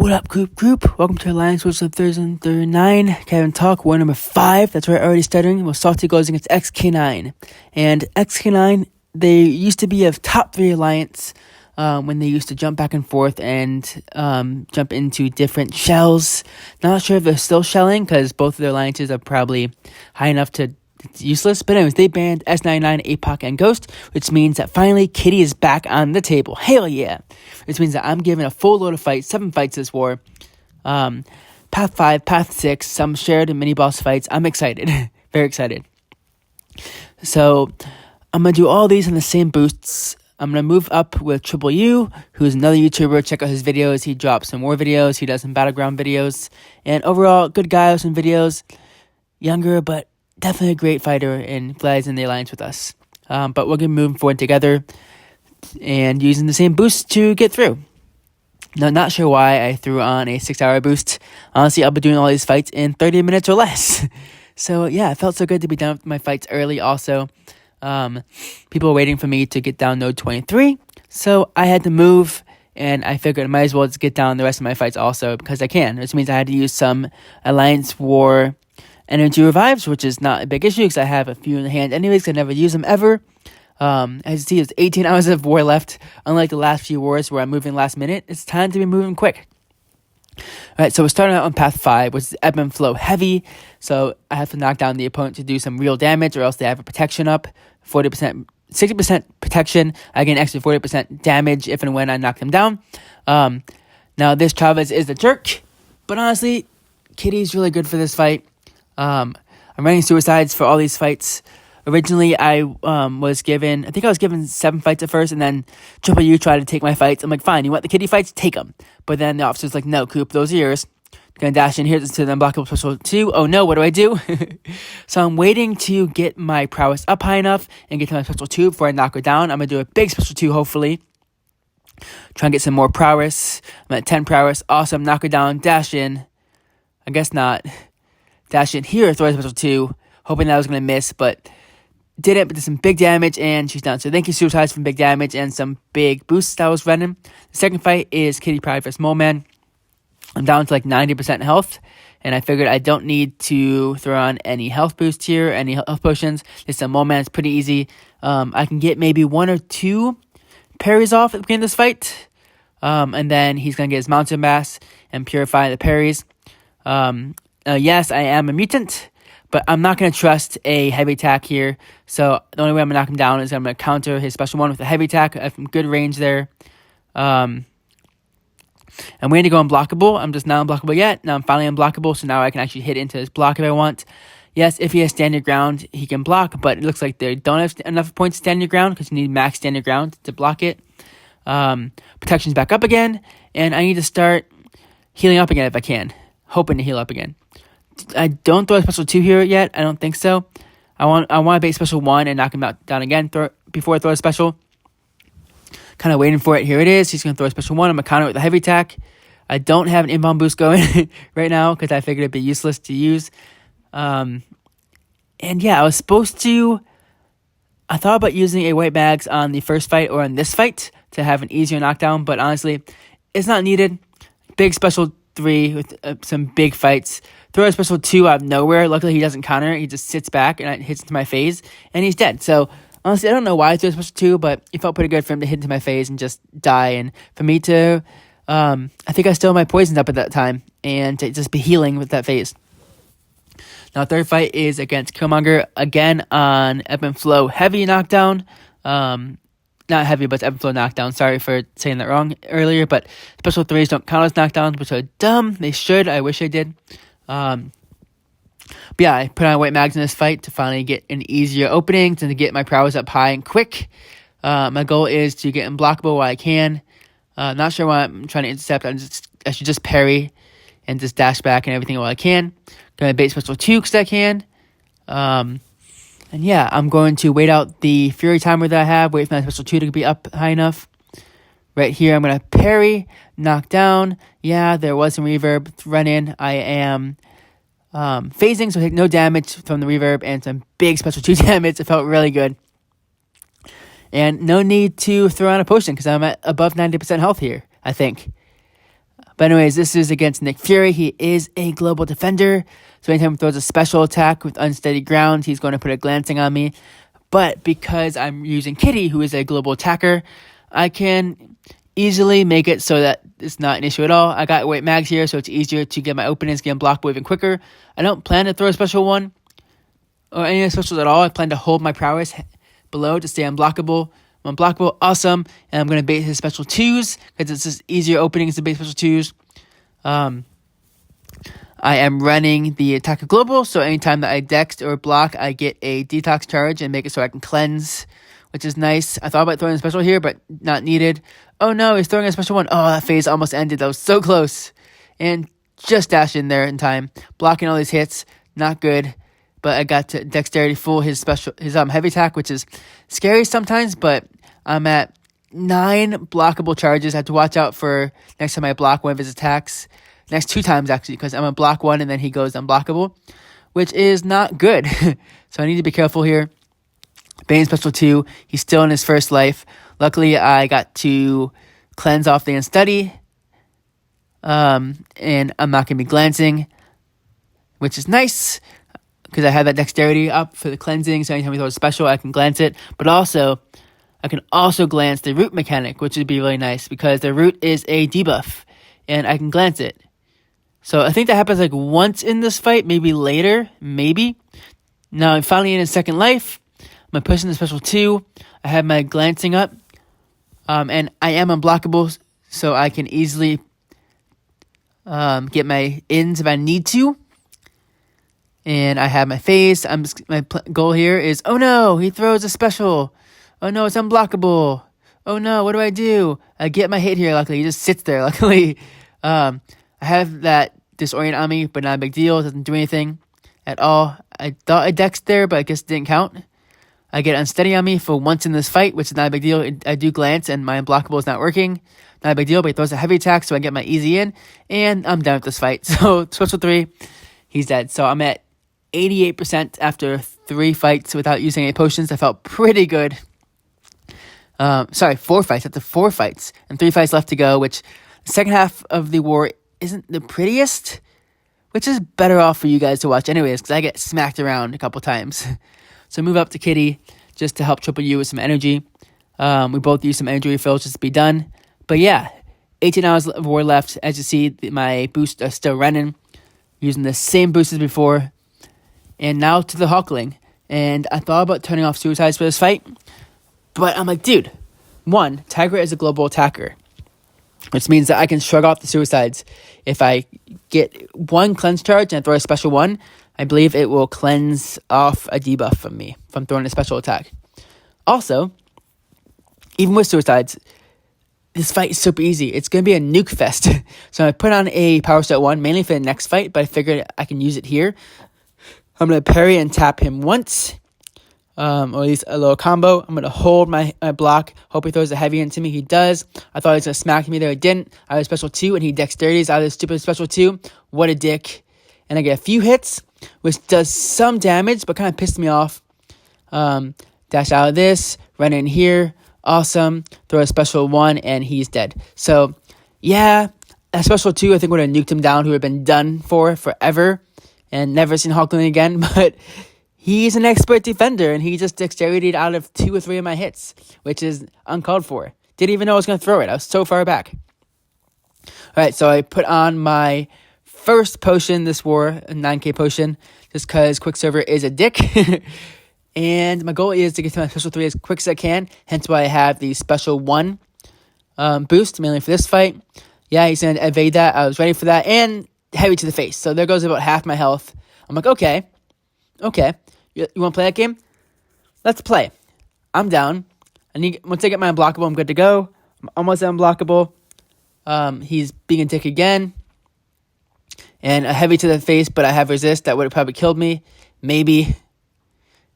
What up, group? Welcome to Alliance Wars of Xk9. Kevin Talk, war number 5. That's where I already stuttering. Well, Salty goes against Xk9. And Xk9, they used to be a top 3 alliance when they used to jump back and forth and jump into different shells. Not sure if they're still shelling, because both of their alliances are probably high enough to it's useless. But anyways, they banned S39, Mcoc, and Ghost, which means that finally Kitty is back on the table. Hell yeah! Which means that I'm given a full load of fights, 7 fights this war. Path 5, Path 6, some shared and mini boss fights. I'm excited. Very excited. So, I'm going to do all these in the same boosts. I'm going to move up with Triple U, who's another YouTuber. Check out his videos. He drops some more videos. He does some Battleground videos. And overall, good guy with some videos. Younger, but definitely a great fighter, and glad he's in the alliance with us. But we're going to move forward together and using the same boost to get through. Now, not sure why I threw on a 6-hour boost. Honestly, I'll be doing all these fights in 30 minutes or less. So, yeah, it felt so good to be done with my fights early also. People were waiting for me to get down node 23. So, I had to move, and I figured I might as well just get down the rest of my fights also because I can. Which means I had to use some Alliance War energy revives, which is not a big issue because I have a few in the hand anyways, because I never use them ever. As you see, there's 18 hours of war left. Unlike the last few wars where I'm moving last minute, it's time to be moving quick. Alright, so we're starting out on Path 5, which is ebb and flow heavy. So I have to knock down the opponent to do some real damage, or else they have a protection up. 40%, 60% protection. I get an extra 40% damage if and when I knock them down. Now this Chavez is the jerk, but honestly, Kitty's really good for this fight. I'm running suicides for all these fights. Originally, I was given 7 fights at first, and then Triple U tried to take my fights. I'm like, fine, you want the Kitty fights? Take them. But then the officer's like, no, Coop, those are yours. I'm going to dash in here to the unblockable special 2. Oh no, what do I do? So I'm waiting to get my prowess up high enough and get to my special 2 before I knock her down. I'm going to do a big special 2, hopefully. Try and get some more prowess. I'm at 10 prowess. Awesome, knock her down, dash in. I guess not. Dash in here, throw a special 2, hoping that I was going to miss, but didn't, but did some big damage, and she's down. So thank you, Suicides, for big damage and some big boosts that I was running. The second fight is Kitty Pryde vs. Moleman. I'm down to like 90% health, and I figured I don't need to throw on any health boost here, any health potions. This Moleman is pretty easy. I can get maybe 1 or 2 parries off at the beginning of this fight, and then he's going to get his mountain mass and purify the parries. Yes, I am a mutant, but I'm not going to trust a heavy attack here. So the only way I'm going to knock him down is I'm going to counter his special 1 with a heavy attack. I have some good range there. I'm waiting to go unblockable. I'm just not unblockable yet. Now I'm finally unblockable, so now I can actually hit into his block if I want. Yes, if he has stand your ground, he can block, but it looks like they don't have enough points to stand your ground because you need max stand your ground to block it. Protection's back up again, and I need to start healing up again if I can. Hoping to heal up again. I don't throw a special 2 here yet. I don't think so. I want to bait special 1 and knock him down again before I throw a special. Kind of waiting for it. Here it is. He's going to throw a special 1. I'm going to counter it with a heavy attack. I don't have an inbound boost going right now because I figured it'd be useless to use. And yeah, I thought about using a white bags on the first fight or on this fight to have an easier knockdown, but honestly, it's not needed. Big special 3 with some big fights. Throw a special 2 out of nowhere. Luckily, he doesn't counter. He just sits back and it hits into my phase, and he's dead. So, honestly, I don't know why I threw a special 2, but it felt pretty good for him to hit into my phase and just die. And for me to, I think I still had my poisons up at that time, and to just be healing with that phase. Now, third fight is against Killmonger, again on ebb and flow heavy knockdown. Not heavy, but it's ebb and flow knockdown. Sorry for saying that wrong earlier, but special 3s don't count as knockdowns, which are dumb. They should. I wish I did. But yeah, I put on white mags in this fight to finally get an easier opening, to get my prowess up high and quick. My goal is to get unblockable while I can. Not sure why I'm trying to intercept. I should just parry and just dash back and everything while I can. Gonna bait special 2 because I can. And yeah, I'm going to wait out the Fury timer that I have, wait for my special 2 to be up high enough. Right here, I'm going to parry, knock down. Yeah, there was some reverb run in. I am phasing, so I take no damage from the reverb and some big special 2 damage. It felt really good. And no need to throw on a potion because I'm at above 90% health here, I think. But anyways, this is against Nick Fury. He is a global defender. So anytime he throws a special attack with unsteady ground, he's going to put a glancing on me. But because I'm using Kitty, who is a global attacker, I can easily make it so that it's not an issue at all. I got white mags here, so it's easier to get my openings, get unblockable even quicker. I don't plan to throw a special one or any of the specials at all. I plan to hold my prowess below to stay unblockable. I'm unblockable, awesome. And I'm going to bait his special 2s because it's just easier openings to bait special 2s. I am running the attacker global, so anytime that I dext or block, I get a detox charge and make it so I can cleanse, which is nice. I thought about throwing a special here, but not needed. Oh no, he's throwing a special one. Oh, that phase almost ended. That was so close. And just dashed in there in time. Blocking all these hits, not good. But I got to dexterity full his heavy attack, which is scary sometimes, but I'm at 9 blockable charges. I have to watch out for next time I block one of his attacks. Next 2 times, actually, because I'm going to block one and then he goes unblockable, which is not good. So I need to be careful here. Bane special 2. He's still in his first life. Luckily, I got to cleanse off the unsteady. And I'm not going to be glancing, which is nice because I have that dexterity up for the cleansing. So anytime we throw a special, I can glance it. But also, I can also glance the root mechanic, which would be really nice because the root is a debuff and I can glance it. So I think that happens like once in this fight, maybe later, maybe. Now I'm finally in his second life. I'm pushing the special 2. I have my glancing up. And I am unblockable, so I can easily get my ins if I need to. And I have my phase. My goal here is, oh no, he throws a special. Oh no, it's unblockable. Oh no, what do I do? I get my hit here, luckily. He just sits there, luckily. I have that disorient on me, but not a big deal. It doesn't do anything at all. I thought I dexed there, but I guess it didn't count. I get unsteady on me for once in this fight, which is not a big deal. I do glance, and my unblockable is not working. Not a big deal, but he throws a heavy attack, so I get my easy in, and I'm done with this fight. So, special 3, he's dead. So, I'm at 88% after 3 fights without using any potions. I felt pretty good. 4 fights, after 4 fights, and 3 fights left to go, which the second half of the war isn't the prettiest, which is better off for you guys to watch anyways, because I get smacked around a couple times. So move up to Kitty just to help triple you with some energy. We both use some energy refills just to be done. But yeah, 18 hours of war left. As you see, my boost is still running, using the same boost as before. And now to the Hulkling. And I thought about turning off suicides for this fight, but I'm like, dude, 1, Tigra is a global attacker, which means that I can shrug off the suicides. If I get 1 cleanse charge and I throw a special 1, I believe it will cleanse off a debuff from me from throwing a special attack. Also, even with suicides, this fight is super easy. It's going to be a nuke fest. So I put on a power set 1, mainly for the next fight, but I figured I can use it here. I'm going to parry and tap him once, or at least a little combo. I'm going to hold my block, hope he throws a heavy into me. He does. I thought he was going to smack me there. He didn't. I have a special 2, and he dexterities out of his stupid special 2. What a dick. And I get a few hits, which does some damage, but kind of pissed me off. Dash out of this, run in here, awesome. Throw a special 1, and he's dead. So, yeah, a special 2, I think would have nuked him down, who would have been done for forever, and never seen Hulkling again, but he's an expert defender, and he just dexterity'd out of 2 or 3 of my hits, which is uncalled for. Didn't even know I was going to throw it. I was so far back. Alright, so I put on my first potion this war, a 9k potion, just because QuickSilver is a dick. And my goal is to get to my special 3 as quick as I can, hence why I have the special 1 boost, mainly for this fight. Yeah, he's going to evade that. I was ready for that, and heavy to the face. So there goes about half my health. I'm like, okay. You want to play that game? Let's play. I'm down. Once I get my unblockable, I'm good to go. I'm almost unblockable. He's being a dick again. And a heavy to the face, but I have resist. That would have probably killed me. Maybe.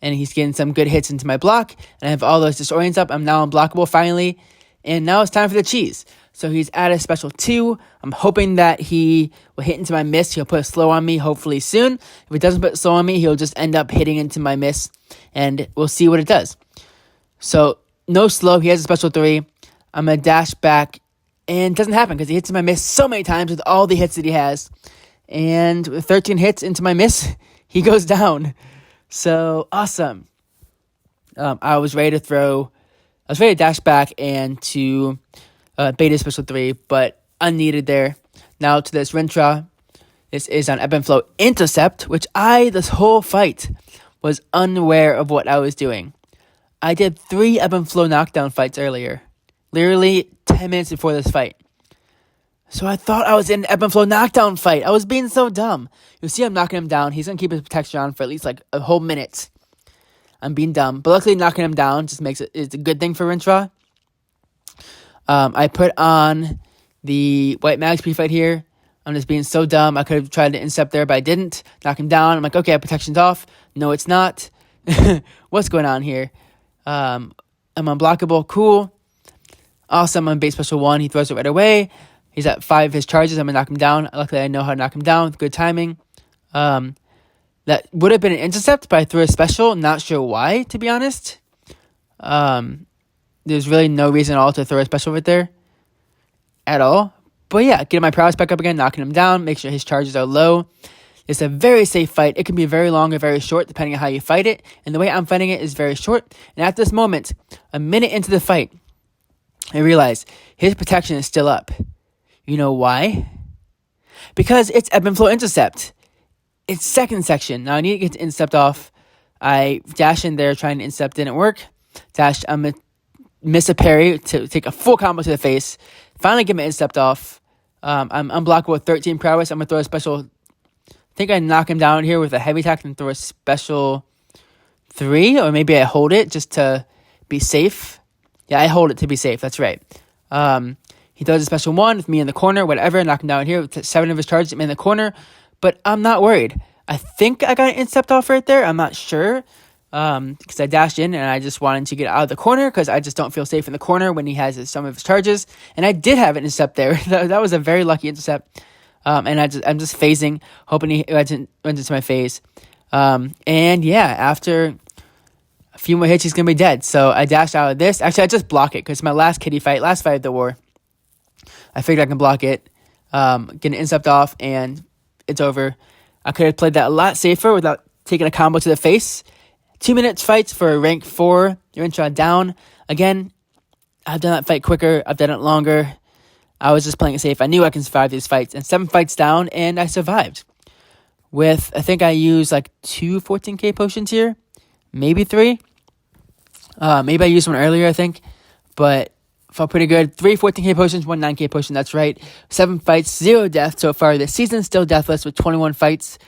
And he's getting some good hits into my block. And I have all those disorients up. I'm now unblockable finally. And now it's time for the cheese. So he's at a special 2. I'm hoping that he will hit into my miss. He'll put a slow on me hopefully soon. If he doesn't put a slow on me, he'll just end up hitting into my miss. And we'll see what it does. So no slow. He has a special 3. I'm going to dash back And it doesn't happen because he hits my miss so many times with all the hits that he has. And with 13 hits into my miss, he goes down. So awesome. I was ready to dash back and to beta special 3, but unneeded there. Now to this Rintrah. This is on ebb and flow intercept, which this whole fight, was unaware of what I was doing. I did 3 ebb and flow knockdown fights earlier. Literally 10 minutes before this fight. So I thought I was in an ebb and flow knockdown fight. I was being so dumb. You'll see I'm knocking him down. He's going to keep his protection on for at least like a whole minute. I'm being dumb. But luckily knocking him down just it's a good thing for Rintrah. I put on the White Mags pre-fight here. I'm just being so dumb. I could have tried to intercept there, but I didn't. Knock him down. I'm like, okay, protection's off. No, it's not. What's going on here? I'm unblockable. Cool. Awesome. I'm base special 1. He throws it right away. He's at 5 of his charges. I'm going to knock him down. Luckily, I know how to knock him down with good timing. That would have been an intercept, but I threw a special. Not sure why, to be honest. There's really no reason at all to throw a special right there. At all. But yeah, getting my prowess back up again, knocking him down, make sure his charges are low. It's a very safe fight. It can be very long or very short, depending on how you fight it. And the way I'm fighting it is very short. And at this moment, a minute into the fight, I realize his protection is still up. You know why? Because it's ebb and flow intercept. It's second section. Now I need to get to intercept off. I dash in there trying to intercept, didn't work. I'm going to miss a parry to take a full combo to the face. Finally get my intercept off. I'm unblockable with 13 prowess. I'm going to throw a special. I think I knock him down here with a heavy attack and throw a special 3. Or maybe I hold it just to be safe. Yeah, I hold it to be safe. That's right. He throws a special 1 with me in the corner, whatever. Knock him down here with 7 of his charges. I'm in the corner. But I'm not worried. I think I got an intercept off right there. I'm not sure. Because I dashed in and I just wanted to get out of the corner because I just don't feel safe in the corner when he has some of his charges. And I did have an intercept there. that was a very lucky intercept. And I'm just phasing, hoping he runs into my phase. And yeah, after a few more hits, he's going to be dead. So I dashed out of this. Actually, I just block it because my last fight of the war. I figured I can block it, get an intercept off, and it's over. I could have played that a lot safer without taking a combo to the face. 2 minutes fights for a rank 4. Rintrah down. Again, I've done that fight quicker. I've done it longer. I was just playing it safe. I knew I can survive these fights. And 7 fights down, and I survived. I think I used like 2 14k potions here. Maybe 3. Maybe I used one earlier, I think. But felt pretty good. 3 14k potions, 1 9k potion. That's right. 7 fights, 0 deaths so far this season. Still deathless with 21 fights.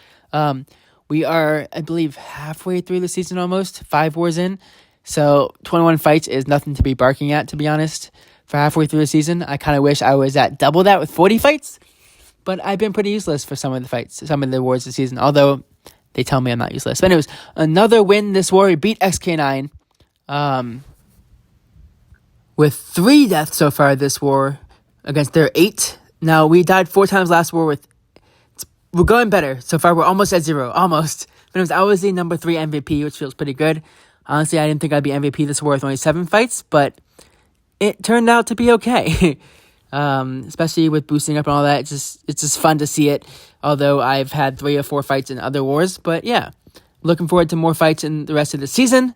We are, I believe, halfway through the season almost. 5 wars in. So 21 fights is nothing to be barking at, to be honest. For halfway through the season, I kind of wish I was at double that with 40 fights. But I've been pretty useless for some of the fights, some of the wars this season. Although they tell me I'm not useless. But anyways, another win this war. We beat Xk9. With 3 deaths so far this war against their 8. Now, we died 4 times last war we're going better. So far, we're almost at 0. Almost. But I was the number 3 MVP, which feels pretty good. Honestly, I didn't think I'd be MVP this war with only 7 fights, but it turned out to be okay. Especially with boosting up and all that. It's just fun to see it. Although I've had 3 or 4 fights in other wars. But yeah, looking forward to more fights in the rest of the season.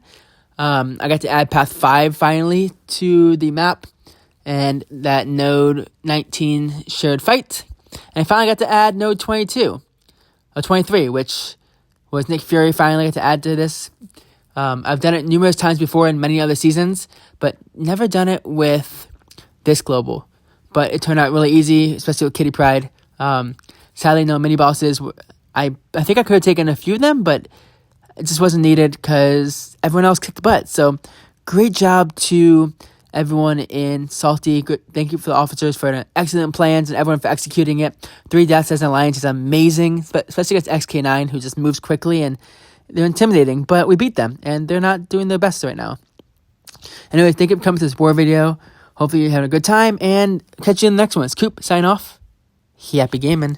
I got to add Path 5 finally to the map. And that Node 19 shared fight. And I finally got to add Node 22. Or 23, which was Nick Fury finally got to add to this. I've done it numerous times before in many other seasons, but never done it with this global. But it turned out really easy, especially with Kitty Pryde. Sadly, no mini bosses. I think I could have taken a few of them, but it just wasn't needed because everyone else kicked butt. So great job to everyone in Salty. Good, thank you for the officers for excellent plans and everyone for executing it. 3 deaths as an alliance is amazing, especially against Xk9, who just moves quickly and they're intimidating. But we beat them, and they're not doing their best right now. Anyways, thank you for coming to this war video. Hopefully you're having a good time, and catch you in the next one. It's Coop, sign off. Happy gaming.